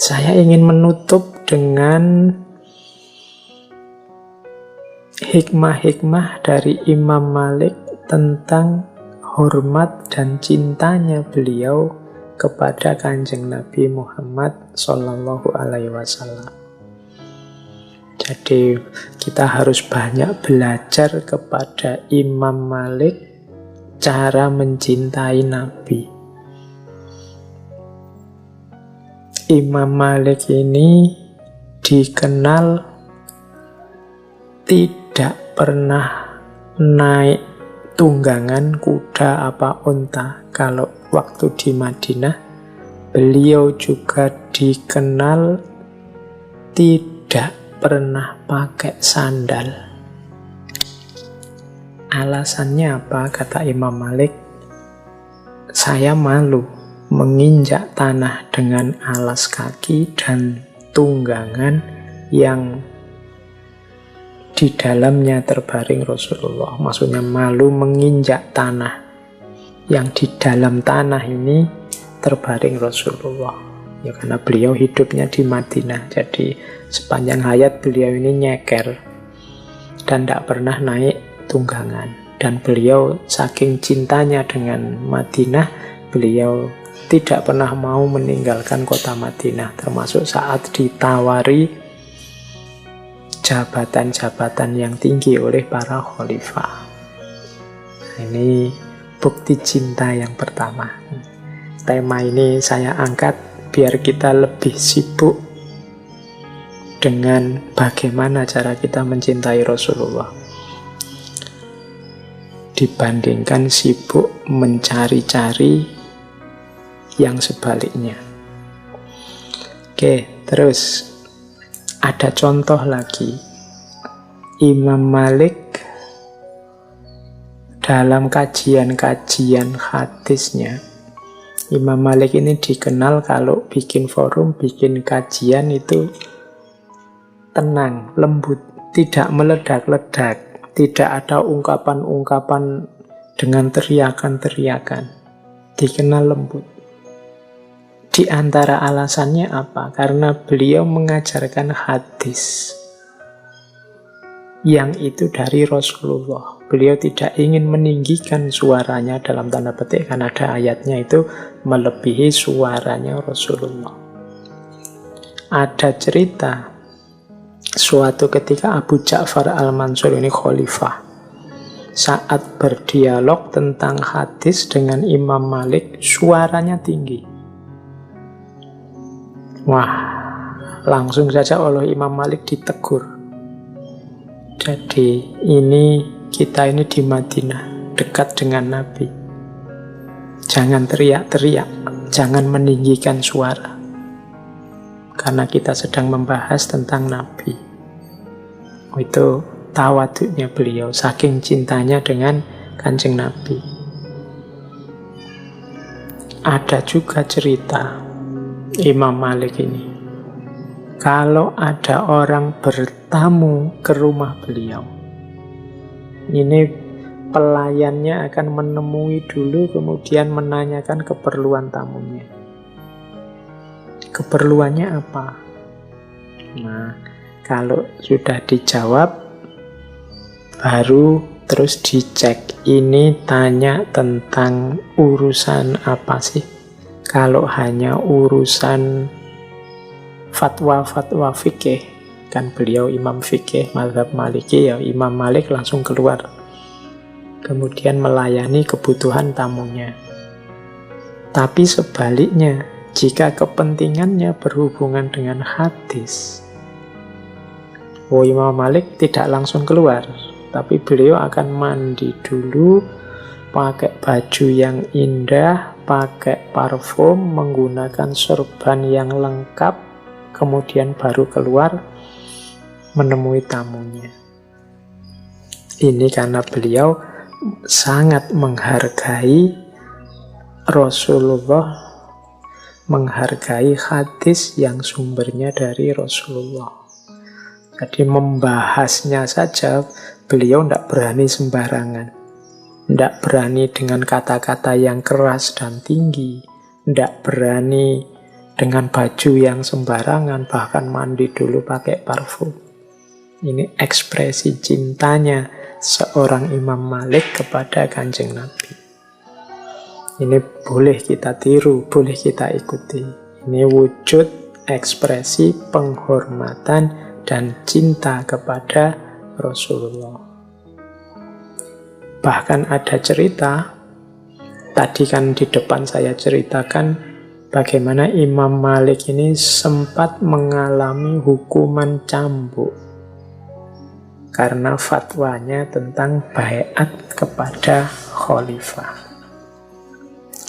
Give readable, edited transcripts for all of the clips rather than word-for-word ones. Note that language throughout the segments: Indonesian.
Saya ingin menutup dengan hikmah-hikmah dari Imam Malik tentang hormat dan cintanya beliau kepada Kanjeng Nabi Muhammad Sallallahu Alaihi Wasallam. Jadi kita harus banyak belajar kepada Imam Malik cara mencintai Nabi. Imam Malik ini dikenal tidak pernah naik tunggangan kuda apa unta. Kalau waktu di Madinah, beliau juga dikenal tidak pernah pakai sandal. Alasannya apa? Kata Imam Malik, saya malu menginjak tanah dengan alas kaki dan tunggangan yang di dalamnya terbaring Rasulullah. Maksudnya malu menginjak tanah yang di dalam tanah ini terbaring Rasulullah. Ya karena beliau hidupnya di Madinah. Jadi sepanjang hayat beliau ini nyeker dan tidak pernah naik tunggangan. Dan beliau saking cintanya dengan Madinah, beliau tidak pernah mau meninggalkan kota Madinah. Termasuk saat ditawari jabatan-jabatan yang tinggi oleh para khalifah. Ini bukti cinta yang pertama. Tema ini saya angkat biar kita lebih sibuk dengan bagaimana cara kita mencintai Rasulullah dibandingkan sibuk mencari-cari yang sebaliknya. Oke, terus ada contoh lagi. Imam Malik dalam kajian-kajian hadisnya, Imam Malik ini dikenal kalau bikin forum, bikin kajian itu tenang, lembut, tidak meledak-ledak, tidak ada ungkapan-ungkapan dengan teriakan-teriakan, dikenal lembut. Di antara alasannya apa? Karena beliau mengajarkan hadis yang itu dari Rasulullah. Beliau tidak ingin meninggikan suaranya dalam tanda petik, karena ada ayatnya itu melebihi suaranya Rasulullah. Ada cerita suatu ketika Abu Ja'far al-Mansur ini khalifah, saat berdialog tentang hadis dengan Imam Malik, suaranya tinggi. Wah, langsung saja oleh Imam Malik ditegur. Jadi kita ini di Madinah, dekat dengan Nabi. Jangan teriak-teriak, jangan meninggikan suara. Karena kita sedang membahas tentang Nabi. Itu tawaduknya beliau, saking cintanya dengan Kanjeng Nabi. Ada juga cerita Imam Malik ini, kalau ada orang bertamu ke rumah beliau, ini pelayannya akan menemui dulu, kemudian menanyakan keperluan tamunya. Keperluannya apa? Nah, kalau sudah dijawab, baru terus dicek. Ini tanya tentang urusan apa sih? Kalau hanya urusan fatwa-fatwa fikih, kan beliau imam fikih mazhab Maliki, ya Imam Malik langsung keluar, kemudian melayani kebutuhan tamunya. Tapi sebaliknya, jika kepentingannya berhubungan dengan hadis, Imam Malik tidak langsung keluar, tapi beliau akan mandi dulu, pakai baju yang indah, pakai parfum, menggunakan sorban yang lengkap, kemudian baru keluar menemui tamunya. Ini karena beliau sangat menghargai Rasulullah, menghargai hadis yang sumbernya dari Rasulullah. Jadi membahasnya saja beliau tidak berani sembarangan, tidak berani dengan kata-kata yang keras dan tinggi, tidak berani dengan baju yang sembarangan, bahkan mandi dulu pakai parfum. Ini ekspresi cintanya seorang Imam Malik kepada Kanjeng Nabi. Ini boleh kita tiru, boleh kita ikuti. Ini wujud ekspresi penghormatan dan cinta kepada Rasulullah. Bahkan ada cerita, tadi kan di depan saya ceritakan bagaimana Imam Malik ini sempat mengalami hukuman cambuk karena fatwanya tentang baiat kepada khalifah.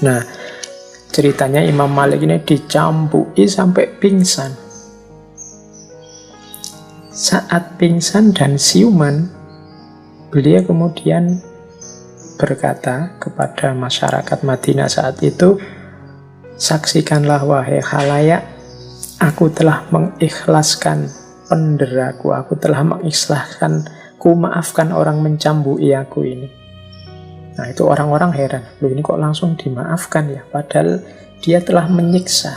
Nah, ceritanya Imam Malik ini dicambuki sampai pingsan. Saat pingsan dan siuman, beliau kemudian berkata kepada masyarakat Madinah saat itu, "Saksikanlah wahai khalayak, aku telah mengikhlaskan penderaku, aku telah mengikhlaskan, ku maafkan orang mencambuki aku ini." Nah, itu orang-orang heran, loh ini kok langsung dimaafkan ya, padahal dia telah menyiksa.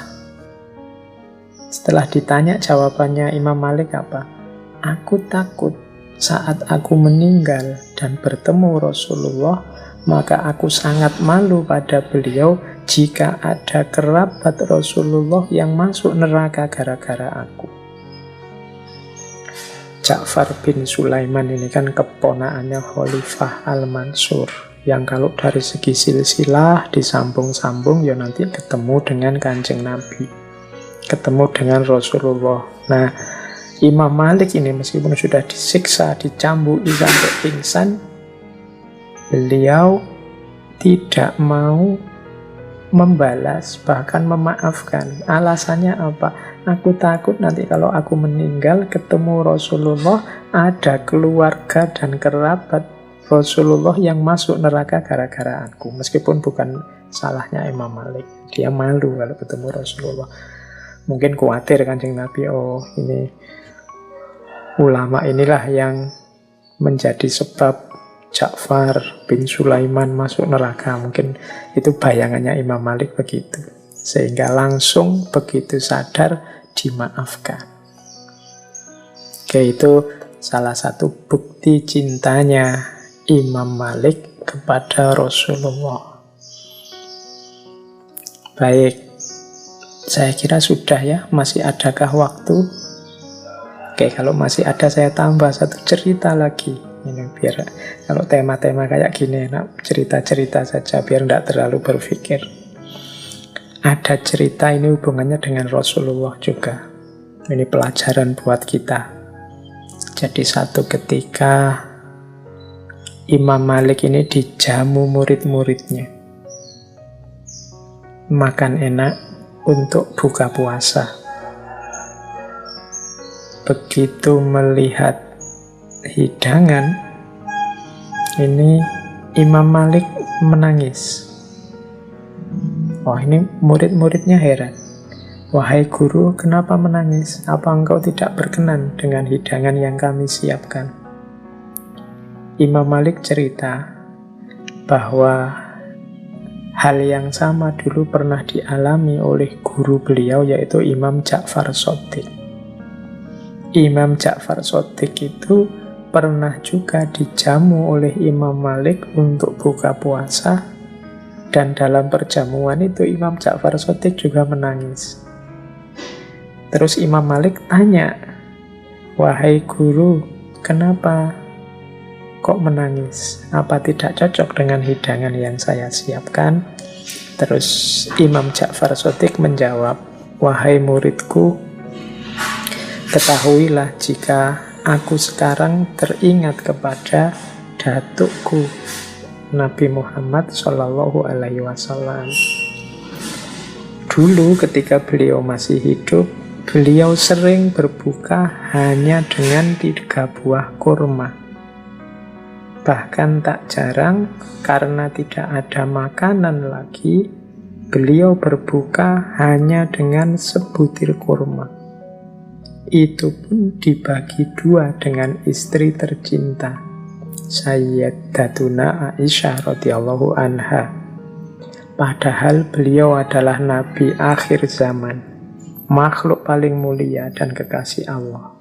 Setelah ditanya jawabannya Imam Malik apa? "Aku takut saat aku meninggal dan bertemu Rasulullah, maka aku sangat malu pada beliau jika ada kerabat Rasulullah yang masuk neraka gara-gara aku." Ja'far bin Sulaiman ini kan keponakannya Khalifah Al-Mansur, yang kalau dari segi silsilah disambung-sambung ya nanti ketemu dengan Kanjeng Nabi, ketemu dengan Rasulullah. Nah, Imam Malik ini meskipun sudah disiksa, dicambuki sampai pingsan, beliau tidak mau membalas, bahkan memaafkan. Alasannya apa? Aku takut nanti kalau aku meninggal ketemu Rasulullah, ada keluarga dan kerabat Rasulullah yang masuk neraka gara-gara aku. Meskipun bukan salahnya Imam Malik, dia malu kalau ketemu Rasulullah. Mungkin khawatir Kanjeng Nabi, oh ini ulama inilah yang menjadi sebab Ja'far bin Sulaiman masuk neraka. Mungkin itu bayangannya Imam Malik begitu. Sehingga langsung begitu sadar dimaafkan. Oke, itu salah satu bukti cintanya Imam Malik kepada Rasulullah. Baik, saya kira sudah ya. Masih adakah waktu? Oke, kalau masih ada saya tambah satu cerita lagi. Ini biar kalau tema-tema kayak gini enak cerita-cerita saja biar tidak terlalu berpikir. Ada cerita ini hubungannya dengan Rasulullah juga. Ini pelajaran buat kita. Jadi satu ketika Imam Malik ini dijamu murid-muridnya. Makan enak untuk buka puasa. Begitu melihat hidangan, ini Imam Malik menangis. Wah, ini murid-muridnya heran. "Wahai guru, kenapa menangis? Apa engkau tidak berkenan dengan hidangan yang kami siapkan?" Imam Malik cerita bahwa hal yang sama dulu pernah dialami oleh guru beliau, yaitu Imam Ja'far Shadiq. Imam Ja'far Shadiq itu pernah juga dijamu oleh Imam Malik untuk buka puasa, dan dalam perjamuan itu Imam Ja'far Shadiq juga menangis. Terus Imam Malik tanya, "Wahai guru, kenapa kok menangis? Apa tidak cocok dengan hidangan yang saya siapkan?" Terus Imam Ja'far Shadiq menjawab, "Wahai muridku, ketahuilah jika aku sekarang teringat kepada datukku Nabi Muhammad Shallallahu Alaihi Wasallam. Dulu ketika beliau masih hidup, beliau sering berbuka hanya dengan 3 buah kurma. Bahkan tak jarang karena tidak ada makanan lagi, beliau berbuka hanya dengan sebutir kurma. Itu pun dibagi 2 dengan istri tercinta, Sayyidatuna Aisyah radhiyallahu anha. Padahal beliau adalah nabi akhir zaman. makhluk paling mulia dan kekasih Allah.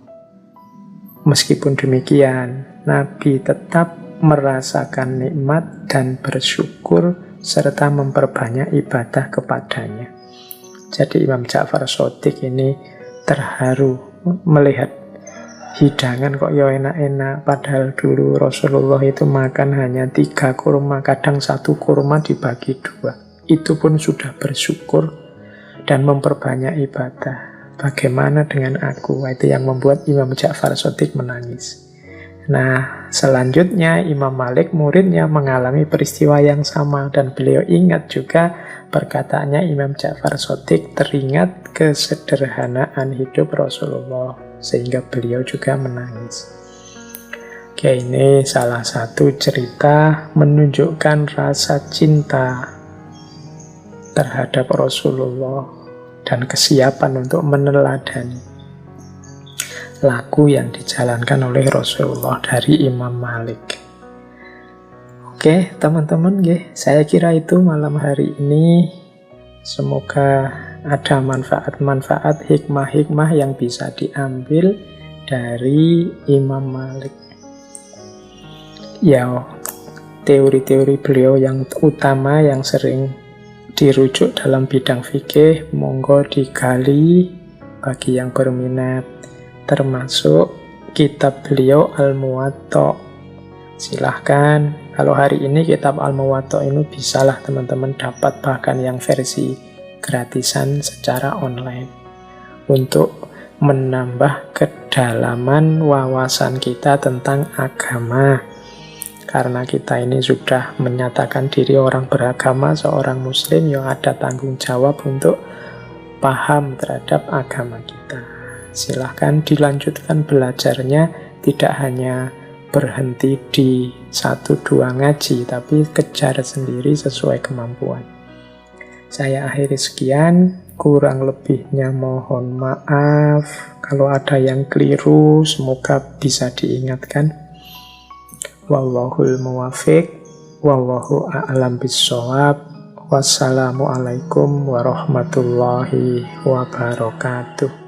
Meskipun demikian, Nabi tetap merasakan nikmat dan bersyukur serta memperbanyak ibadah kepadanya. Jadi Imam Ja'far Shadiq ini terharu melihat hidangan kok ya enak-enak, padahal dulu Rasulullah itu makan hanya 3 kurma, kadang 1 kurma dibagi 2. Itu pun sudah bersyukur dan memperbanyak ibadah. Bagaimana dengan aku? Itu yang membuat Imam Ja'far Shadiq menangis. Nah, selanjutnya Imam Malik muridnya mengalami peristiwa yang sama dan beliau ingat juga perkataannya Imam Ja'far Shadiq, teringat kesederhanaan hidup Rasulullah sehingga beliau juga menangis. Oke, ini salah satu cerita menunjukkan rasa cinta terhadap Rasulullah dan kesiapan untuk meneladani laku yang dijalankan oleh Rasulullah dari Imam Malik. Oke, teman-teman, saya kira itu malam hari ini. Semoga ada manfaat-manfaat, hikmah-hikmah yang bisa diambil dari Imam Malik. Ya, teori-teori beliau yang utama yang sering dirujuk dalam bidang fikih, monggo digali bagi yang berminat, termasuk kitab beliau Al-Muwatta. Silahkan, kalau hari ini kitab Al-Muwatta ini bisalah teman-teman dapat bahkan yang versi gratisan secara online untuk menambah kedalaman wawasan kita tentang agama. Karena kita ini sudah menyatakan diri orang beragama, seorang muslim yang ada tanggung jawab untuk paham terhadap agama kita. Silahkan dilanjutkan belajarnya, tidak hanya berhenti di 1-2 ngaji, tapi kejar sendiri sesuai kemampuan. Saya akhiri sekian, kurang lebihnya mohon maaf. Kalau ada yang keliru, semoga bisa diingatkan. Wallahul muwafiq, wallahu a'lam bissawab. Wassalamualaikum warahmatullahi wabarakatuh.